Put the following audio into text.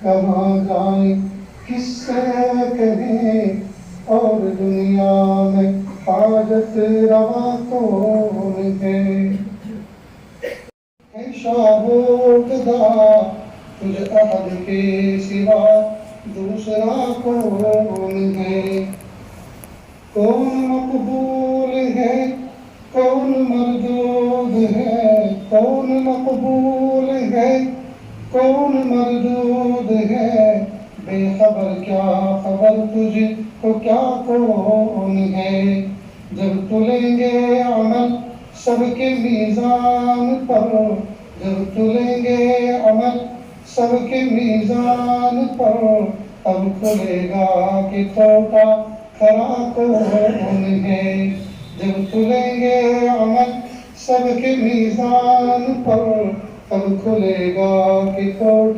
کہاں جائیں کس سے کہیں اور دنیا میں حاجت روا کون ہے؟ شاہ و گدا تجھ احد کے سوا دوسرا کون ہے؟ کون مقبول ہے کون مردود ہے؟ کون مقبول ہے کون مردود ہے؟ بے خبر کیا خبر تجھ کو کیا کون ہے؟ جب تلیں گے عمل سب کے میزان پر، جب تلیں گے عمل سب کے میزان پر، اب کھلے گا کہ توبہ کھرا کون ہے؟ جب تلیں گے عمل سب کے میزان پر، اب کھلے گا کہ توبہ